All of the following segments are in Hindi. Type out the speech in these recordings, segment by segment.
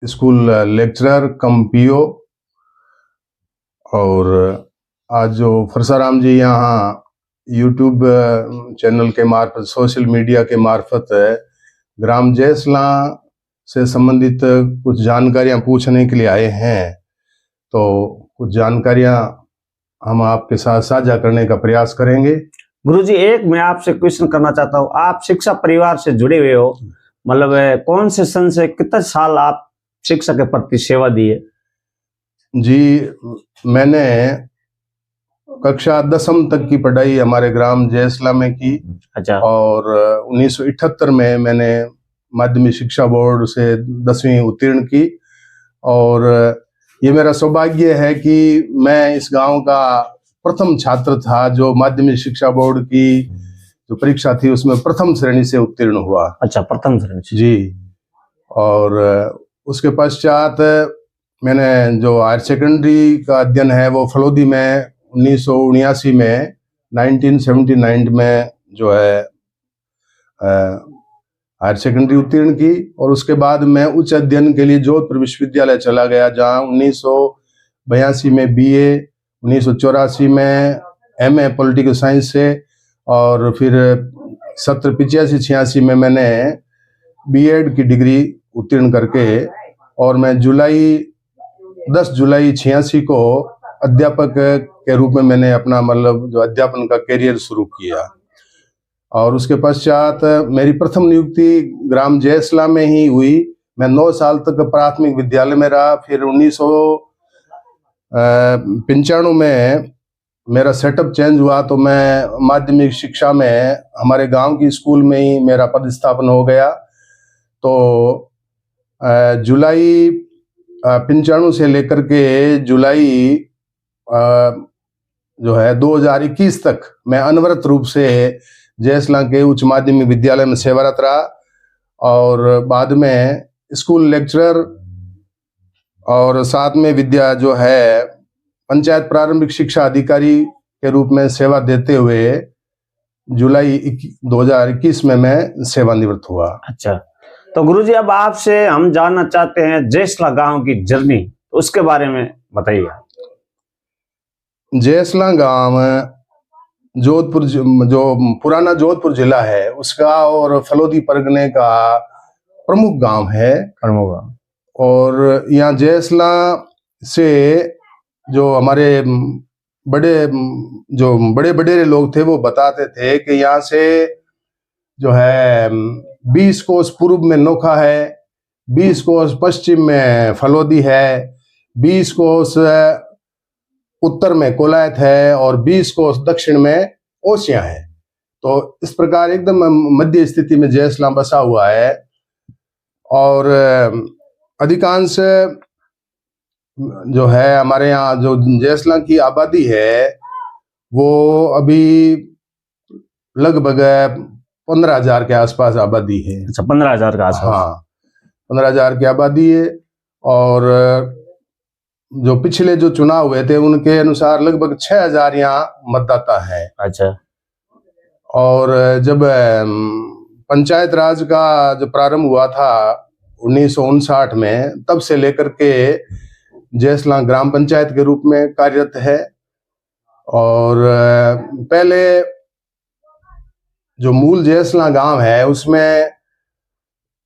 स्कूल लेक्चरर कम पीओ। और आज जो फरसाराम जी यहाँ यूट्यूब चैनल के मार्फत, सोशल मीडिया के मार्फत ग्राम जयसला से संबंधित कुछ जानकारियां पूछने के लिए आए हैं, तो कुछ जानकारियां हम आपके साथ साझा करने का प्रयास करेंगे। गुरुजी, एक मैं आपसे क्वेश्चन करना चाहता हूँ। आप शिक्षा परिवार से जुड़े हुए हो, मतलब कौन से सन से कितने साल आप शिक्षा के प्रति सेवा दी है? जी, मैंने कक्षा 10वीं तक की पढ़ाई हमारे ग्राम जयसला में की। अच्छा। और 1978 में मैंने माध्यमिक शिक्षा बोर्ड से 10वीं उत्तीर्ण की। और ये मेरा सौभाग्य है कि मैं इस गांव का प्रथम छात्र था जो माध्यमिक शिक्षा बोर्ड की जो परीक्षा थी उसमें प्रथम श्रेणी से उत्तीर्ण हुआ। अच्छा, प्रथम श्रेणी से। जी। और उसके पश्चात मैंने जो हायर सेकेंडरी का अध्ययन है वो फलोदी में 1979 में 1979 में जो है हायर सेकेंडरी उत्तीर्ण की। और उसके बाद मैं उच्च अध्ययन के लिए जोधपुर विश्वविद्यालय चला गया, जहाँ 1982 में बीए, 1984 में एमए पॉलिटिकल साइंस से, और फिर 85-86 में मैंने बीएड की डिग्री उत्तीर्ण करके, और मैं 10 जुलाई 86 को अध्यापक के रूप में मैंने अपना मतलब जो अध्यापन का करियर शुरू किया। और उसके पश्चात मेरी प्रथम नियुक्ति ग्राम जयसला में ही हुई। मैं 9 साल तक प्राथमिक विद्यालय में रहा। फिर 1995 में मेरा सेटअप चेंज हुआ, तो मैं माध्यमिक शिक्षा में हमारे गांव की स्कूल में ही मेरा पदस्थापन हो गया। तो जुलाई 95 से लेकर के जुलाई जो है 2021 तक मैं अनवरत रूप से जयसला के उच्च माध्यमिक विद्यालय में सेवारत रहा। और बाद में स्कूल लेक्चरर और साथ में विद्या जो है पंचायत प्रारंभिक शिक्षा अधिकारी के रूप में सेवा देते हुए जुलाई 2021 में मैं सेवानिवृत्त हुआ। अच्छा, तो गुरुजी अब आपसे हम जानना चाहते हैं जयसला गांव की जर्नी, उसके बारे में बताइए। जयसला गांव जोधपुर जो पुराना जोधपुर जिला है उसका और फलोदी परगने का प्रमुख गांव है। और यहाँ जयसला से जो हमारे बड़े बड़े लोग थे वो बताते थे कि यहाँ से जो है 20 कोस पूर्व में नोखा है, 20 कोस पश्चिम में फलोदी है, 20 कोस उत्तर में कोलायत है और 20 कोस दक्षिण में ओसियां है। तो इस प्रकार एकदम मध्य स्थिति में जयसला बसा हुआ है। और अधिकांश जो है हमारे यहाँ जो जयसला की आबादी है वो अभी लगभग 15,000 के आसपास आबादी है। अच्छा, 15,000 का आसपास। हाँ, 15,000 की आबादी है। और जो पिछले जो चुनाव हुए थे उनके अनुसार लगभग 6,000 यहाँ मतदाता है। अच्छा। और जब पंचायत राज का जो प्रारंभ हुआ था 1959 में, तब से लेकर के जयसला ग्राम पंचायत के रूप में कार्यरत है। और पहले जो मूल जयसला गांव है उसमें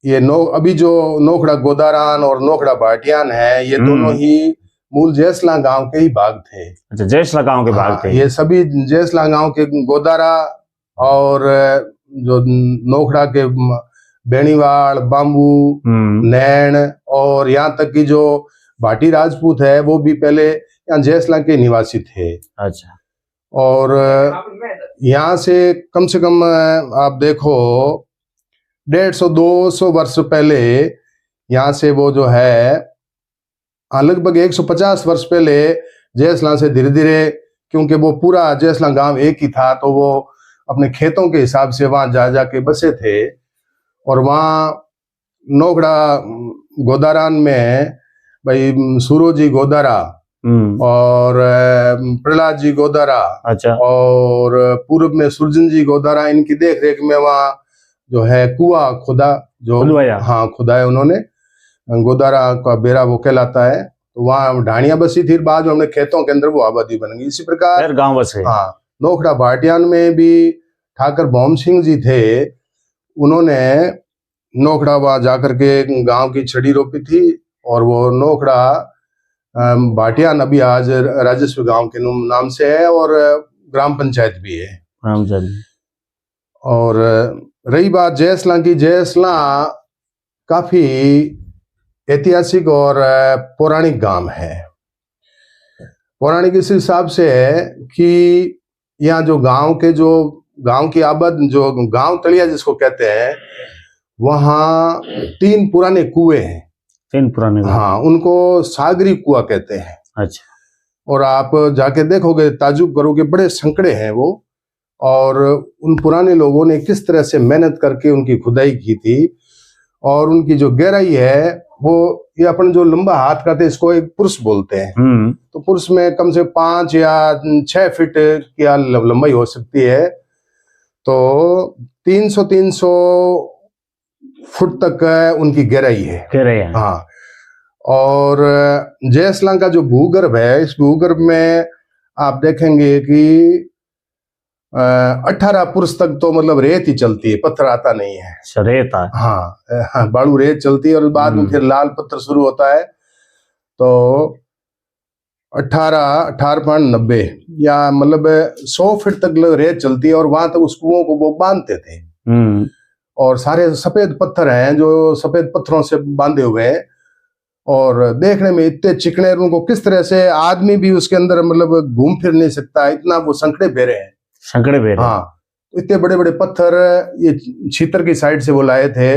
ये अभी जो नोखड़ा गोदारान और नोखड़ा भाटियान है, ये दोनों ही मूल जयसला गांव के ही भाग थे। अच्छा, जयसला गांव के भाग थे। ये सभी जयसला गांव के गोदारा और जो नोखड़ा के बेणीवाड़, बाम्बू, नैन और यहाँ तक कि जो भाटी राजपूत है वो भी पहले यहाँ जयसला के निवासी थे। अच्छा। और यहाँ से कम आप देखो 150-200 वर्ष पहले यहाँ से वो जो है लगभग 150 वर्ष पहले जयसला से धीरे धीरे, क्योंकि वो पूरा जयसला गांव एक ही था, तो वो अपने खेतों के हिसाब से वहां जा के बसे थे। और वहाँ नोखड़ा गोदारान में भाई सूरो जी गोदारा और प्रहलाद जी गोदारा, अच्छा, और पूर्व में सुरजन जी गोदारा, इनकी देख रेख में वहाँ जो है कुआं खुदा, जो खुदाया उन्होंने। गोदारा का बेरा वो कहलाता है। तो वहाँ ढाणियां बसी थी, बाद में हमने खेतों के अंदर वो आबादी बन गई। इसी प्रकार फिर गांव बसे। हाँ, नोखड़ा भाटियान में भी ठाकर भौम सिंह जी थे, उन्होंने नोखड़ा वहां जाकर के गांव की छड़ी रोपी थी, और वो नोखड़ा भाटियान अभी आज राजस्व गांव के नाम से है, और ग्राम पंचायत भी है। और रही बात जयसला की, जयसला काफी ऐतिहासिक और पौराणिक गांव है। पौराणिक इस हिसाब से है कि यहाँ जो गांव की आबाद, जो गांव तलिया जिसको कहते हैं, वहाँ 3 पुराने कुएं हैं। 3 पुराने? हाँ, उनको सागरी कुआं कहते हैं। अच्छा। और आप जाके देखोगे, ताजुब करोगे, बड़े संकड़े हैं वो। और उन पुराने लोगों ने किस तरह से मेहनत करके उनकी खुदाई की थी, और उनकी जो गहराई है वो, ये अपन जो लंबा हाथ का थे इसको एक पुरुष बोलते हैं। तो पुरुष में कम से 5 या 6 फीट की लंबाई हो सकती है। तो 300 फुट तक उनकी गहराई है। हाँ। और जयसला का जो भूगर्भ है, इस भूगर्भ में आप देखेंगे कि 18 पुरुष तक तो मतलब रेत ही चलती है, पत्थर आता नहीं है। रेत? हाँ, बालू रेत चलती है, और बाद में फिर लाल पत्थर शुरू होता है। तो 18.90 या मतलब 100 फीट तक रेत चलती है, और वहां तक उस कुओं को वो बांधते थे। और सारे सफेद पत्थर हैं, जो सफेद पत्थरों से बांधे हुए हैं, और देखने में इतने चिकने, उनको किस तरह से आदमी भी उसके अंदर मतलब घूम फिर नहीं सकता, इतना वो संकड़े बेरे हैं। संकड़े बेरे? हाँ, इतने बड़े बड़े पत्थर ये छीतर की साइड से वो लाए थे।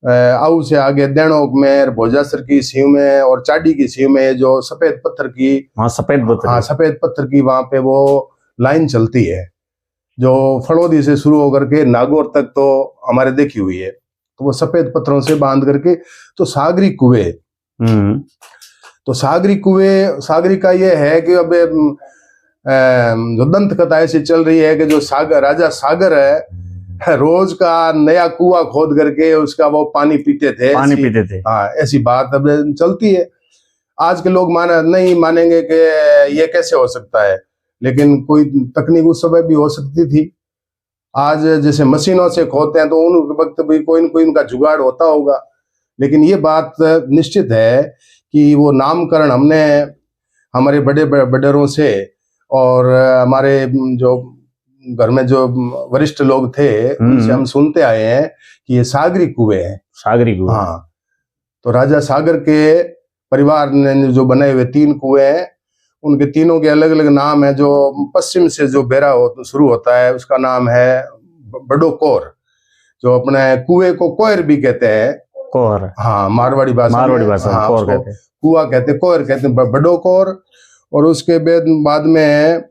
आऊ से आगे देणोक में, भोजासर की सीव में और चाडी की सीव में जो सफेद पत्थर की, सफेद पत्थर की वहां पे वो लाइन चलती है, जो फड़ौदी से शुरू होकर के नागौर तक तो हमारे देखी हुई है। तो वो सफेद पत्थरों से बांध करके, तो सागरी कुएं। तो सागरी का ये है कि अब जो दंत कथा ऐसी चल रही है कि जो राजा सागर है, रोज का नया कुआं खोद करके उसका वो पानी पीते थे। हाँ, ऐसी बात अब चलती है। आज के लोग नहीं मानेंगे कि ये कैसे हो सकता है, लेकिन कोई तकनीक उस समय भी हो सकती थी। आज जैसे मशीनों से खोदते हैं, तो उन वक्त भी कोई न कोई उनका जुगाड़ होता होगा। लेकिन ये बात निश्चित है कि वो नामकरण हमने हमारे बड़े बड़ेरों से, और हमारे जो घर में जो वरिष्ठ लोग थे उनसे हम सुनते आए हैं कि ये सागरी कुएं हैं। सागरी कुएं? हाँ। तो राजा सागर के परिवार ने जो बनाए हुए 3 कुएं हैं, उनके तीनों के अलग अलग नाम है। जो पश्चिम से जो बेरा शुरू होता है, उसका नाम है बड़ो कोर, जो अपने कुएं को कोयर भी कहते हैं। कोर? हाँ, मारवाड़ी भाषा। हाँ, कोर कहते हैं। कुआ कहते हैं, कोयर कहते हैं, बड़ो कोर। और उसके बाद में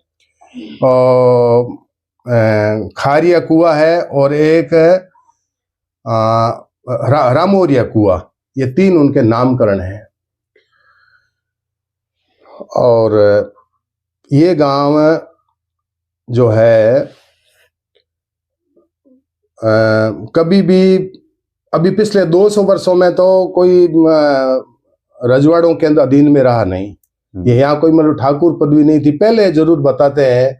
खारिया कुआ है, और एक रामोरिया कुआ। ये 3 उनके नामकरण हैं। और ये गांव जो है कभी भी, अभी पिछले 200 वर्षों में तो कोई रजवाड़ों के अंदर अधीन में रहा नहीं। ये यहाँ कोई मतलब ठाकुर पदवी नहीं थी। पहले जरूर बताते हैं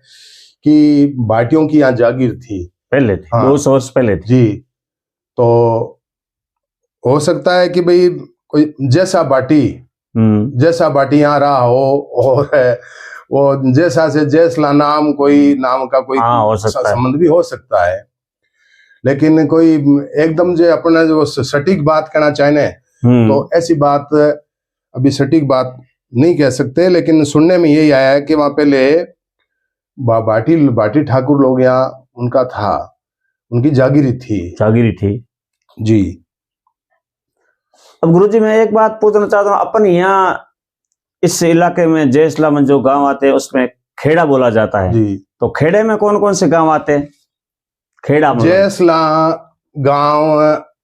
कि भाटियों की यहाँ जागीर थी, पहले थी। हाँ, 200 वर्ष पहले थी जी। तो हो सकता है कि भाई कोई जैसा भाटी यहाँ रहा हो, और वो जैसा से जैसला नाम का कोई संबंध भी हो सकता है। लेकिन कोई एकदम जो अपना जो सटीक बात कहना चाहे, तो ऐसी बात अभी सटीक बात नहीं कह सकते। लेकिन सुनने में यही आया है कि वहां पहले भाटी ठाकुर लोग यहाँ उनका था, उनकी जागीरी थी जी। अब गुरुजी मैं एक बात पूछना चाहता हूँ, अपन यहाँ इस इलाके में जयसला में जो गांव आते हैं उसमें खेड़ा बोला जाता है जी। तो खेड़े में कौन कौन से गांव आते हैं? खेड़ा जयसला गांव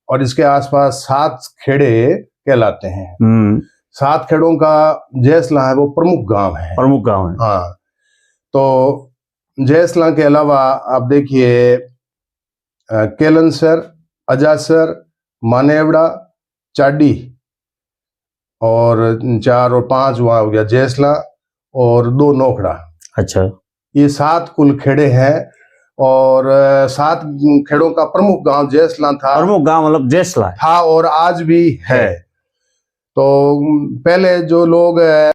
और इसके आसपास 7 खेड़े कहलाते हैं। 7 खेड़ों का जयसला है वो प्रमुख गांव है। हाँ। तो जयसला के अलावा आप देखिए केलनसर, अजासर, मानेवड़ा, चाडी, और 4 और 5 वहाँ हो गया जैसला और 2 नोखड़ा। अच्छा, ये 7 कुल खेड़े हैं और 7 खेड़ों का प्रमुख गांव जैसला था। प्रमुख गांव मतलब जैसला था और आज भी है। तो पहले जो लोग